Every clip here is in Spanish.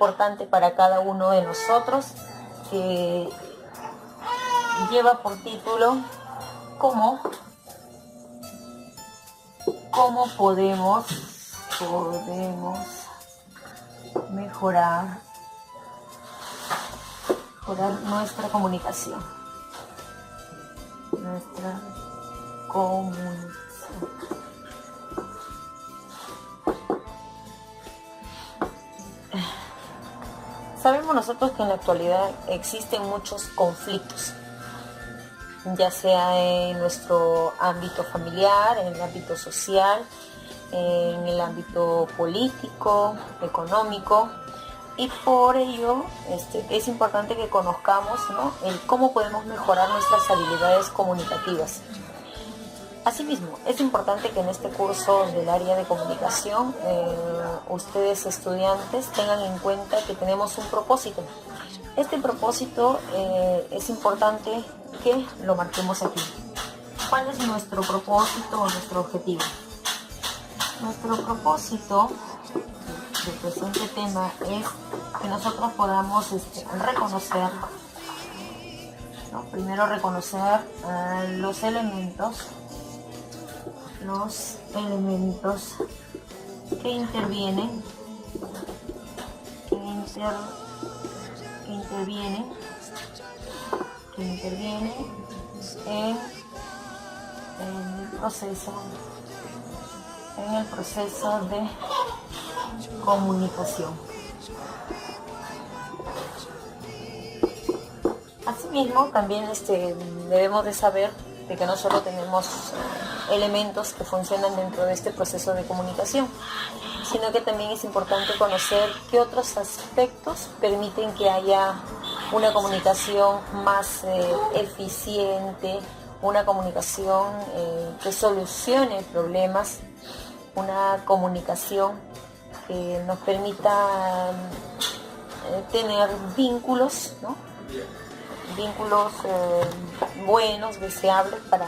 importante para cada uno de nosotros, que lleva por título ¿Cómo podemos mejorar nuestra comunicación? Sabemos nosotros que en la actualidad existen muchos conflictos, ya sea en nuestro ámbito familiar, en el ámbito social, en el ámbito político, económico, y por ello es importante que conozcamos, ¿no?, el cómo podemos mejorar nuestras habilidades comunicativas. Asimismo, es importante que en este curso del área de comunicación ustedes estudiantes tengan en cuenta que tenemos un propósito. Este propósito es importante que lo marquemos aquí. ¿Cuál es nuestro propósito o nuestro objetivo? Nuestro propósito del presente tema es que nosotros podamos reconocer, ¿no? Primero reconocer los elementos que intervienen en el proceso de comunicación. Asimismo, también debemos de saber de que no solo tenemos elementos que funcionan dentro de este proceso de comunicación, sino que también es importante conocer qué otros aspectos permiten que haya una comunicación más eficiente, una comunicación que solucione problemas, una comunicación que nos permita tener vínculos, ¿no?, vínculos buenos, deseables, para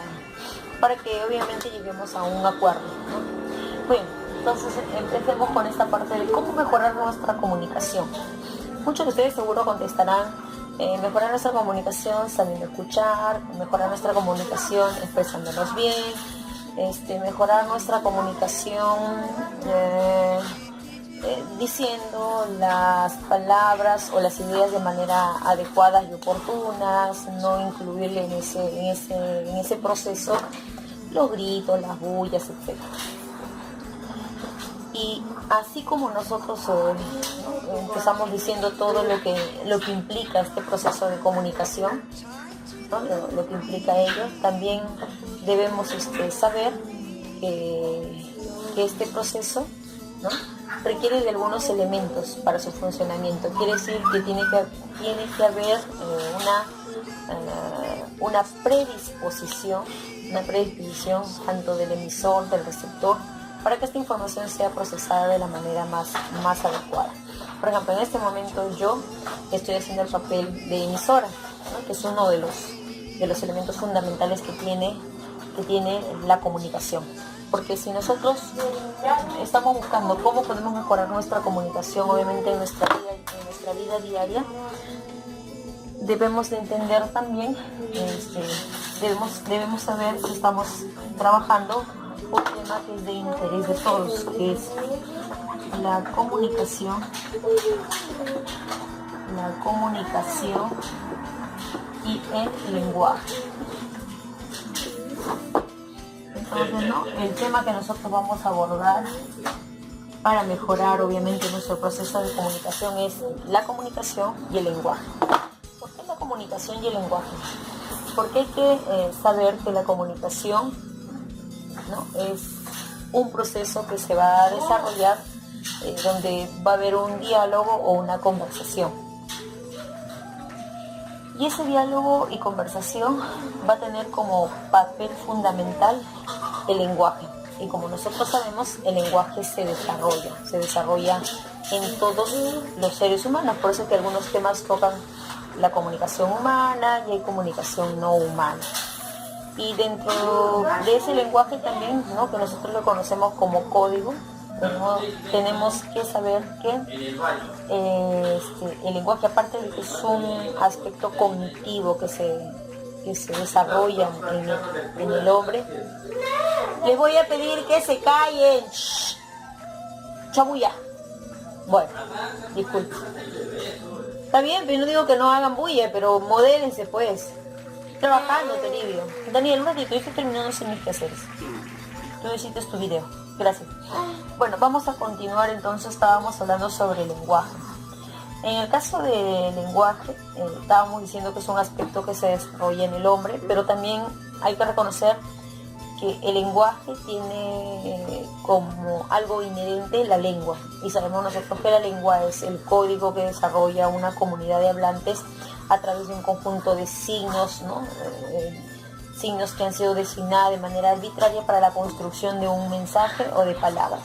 que obviamente lleguemos a un acuerdo, ¿no? Bueno, entonces empecemos con esta parte de cómo mejorar nuestra comunicación. Muchos de ustedes seguro contestarán, mejorar nuestra comunicación sabiendo escuchar, mejorar nuestra comunicación expresándonos bien, mejorar nuestra comunicación diciendo las palabras o las ideas de manera adecuadas y oportunas, no incluirle en ese proceso los gritos, las bullas, etc. Y así como nosotros empezamos diciendo todo lo que implica este proceso de comunicación, ¿no?, lo que implica ello, también debemos saber que este proceso, ¿no?, requiere de algunos elementos para su funcionamiento. Quiere decir que tiene que haber una predisposición tanto del emisor, del receptor, para que esta información sea procesada de la manera más adecuada. Por ejemplo, en este momento yo estoy haciendo el papel de emisora, ¿no?, que es uno de los elementos fundamentales que tiene la comunicación. Porque si nosotros estamos buscando cómo podemos mejorar nuestra comunicación, obviamente en nuestra vida diaria, debemos de entender también, debemos saber que estamos trabajando un tema que es de interés de todos, que es la comunicación y el lenguaje. Entonces, ¿no?, el tema que nosotros vamos a abordar para mejorar obviamente nuestro proceso de comunicación es la comunicación y el lenguaje. ¿Por qué la comunicación y el lenguaje? Porque hay que saber que la comunicación, ¿no?, es un proceso que se va a desarrollar donde va a haber un diálogo o una conversación. Y ese diálogo y conversación va a tener como papel fundamental el lenguaje. Y como nosotros sabemos, el lenguaje se desarrolla en todos los seres humanos. Por eso es que algunos temas tocan la comunicación humana y hay comunicación no humana. Y dentro de ese lenguaje también, ¿no?, que nosotros lo conocemos como código, tenemos que saber que el lenguaje, aparte de que es un aspecto cognitivo que se desarrolla en el hombre, les voy a pedir que se callen. Shh. Chabuya. Bueno, disculpe. Está bien, pero no digo que no hagan bulla, pero modélense pues. Trabajando, Toribio. Daniel, un ratito, yo estoy terminando sin mis quehaceres. Tú necesitas tu video. Gracias. Bueno, vamos a continuar entonces. Estábamos hablando sobre el lenguaje. En el caso del lenguaje, estábamos diciendo que es un aspecto que se desarrolla en el hombre, pero también hay que reconocer que el lenguaje tiene como algo inherente la lengua. Y sabemos nosotros que la lengua es el código que desarrolla una comunidad de hablantes a través de un conjunto de signos, ¿no? Signos que han sido designados de manera arbitraria para la construcción de un mensaje o de palabras.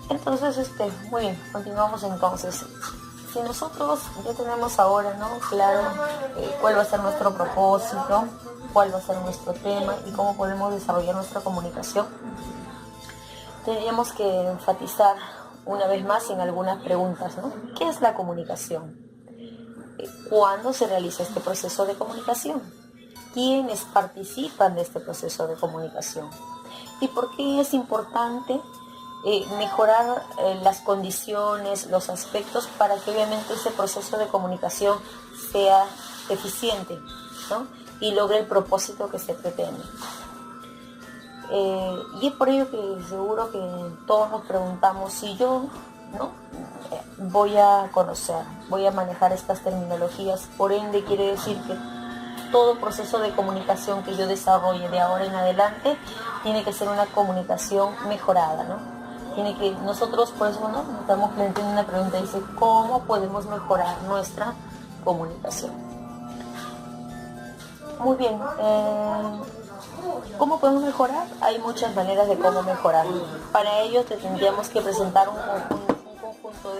Entonces, muy bien, continuamos entonces. Si nosotros ya tenemos ahora, ¿no?, claro, cuál va a ser nuestro propósito, cuál va a ser nuestro tema y cómo podemos desarrollar nuestra comunicación, tendríamos que enfatizar una vez más en algunas preguntas, ¿no? ¿Qué es la comunicación? ¿Cuándo se realiza este proceso de comunicación? ¿Quiénes participan de este proceso de comunicación? ¿Y por qué es importante mejorar las condiciones, los aspectos para que obviamente ese proceso de comunicación sea eficiente, ¿no?, y logre el propósito que se pretende? Y es por ello que seguro que todos nos preguntamos si yo, ¿no?, voy a manejar estas terminologías, por ende quiere decir que todo proceso de comunicación que yo desarrolle de ahora en adelante tiene que ser una comunicación mejorada, ¿no? Nosotros por eso, ¿no?, nos estamos planteando una pregunta, dice, ¿cómo podemos mejorar nuestra comunicación? Muy bien, ¿cómo podemos mejorar? Hay muchas maneras de cómo mejorar. Para ello tendríamos que presentar un conjunto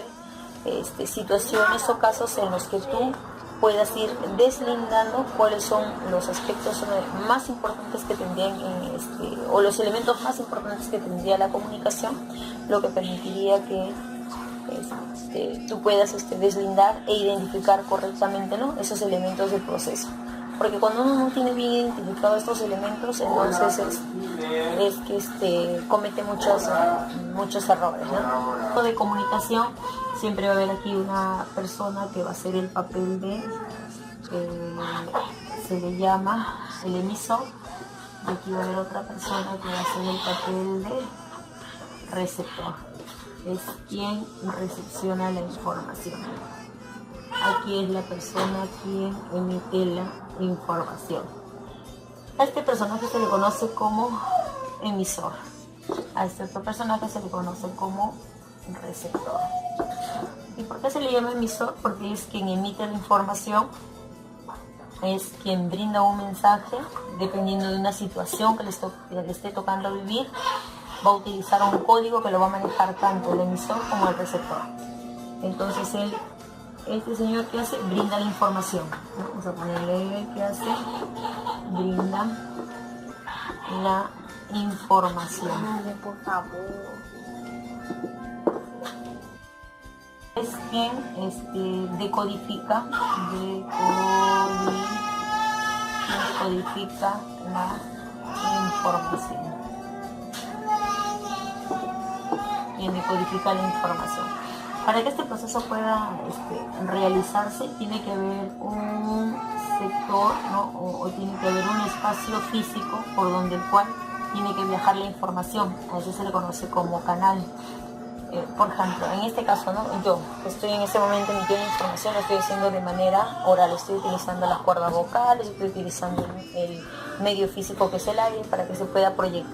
de situaciones o casos en los que tú puedas ir deslindando cuáles son los aspectos más importantes que tendrían, o los elementos más importantes que tendría la comunicación, lo que permitiría que tú puedas deslindar e identificar correctamente, ¿no?, esos elementos del proceso. Porque cuando uno no tiene bien identificados estos elementos, entonces es que comete muchos errores, ¿no? De comunicación, siempre va a haber aquí una persona que va a hacer el papel de, se le llama el emisor, y aquí va a haber otra persona que va a hacer el papel de receptor, es quien recepciona la información. Aquí es la persona quien emite la información. A este personaje se le conoce como emisor. A este otro personaje se le conoce como receptor. ¿Y por qué se le llama emisor? Porque es quien emite la información, es quien brinda un mensaje, dependiendo de una situación que le esté tocando vivir, va a utilizar un código que lo va a manejar tanto el emisor como el receptor. Entonces este señor que hace, brinda la información. Vamos a ponerle que hace, brinda la información. Por favor. Es quien decodifica la información. Quien decodifica la información. Para que este proceso pueda realizarse, tiene que haber un sector, ¿no?, o tiene que haber un espacio físico por donde el cual tiene que viajar la información. A eso se le conoce como canal. Por ejemplo, en este caso, ¿no?, yo que estoy en este momento emitiendo información, lo estoy haciendo de manera oral, estoy utilizando las cuerdas vocales, estoy utilizando el medio físico que es el aire para que se pueda proyectar.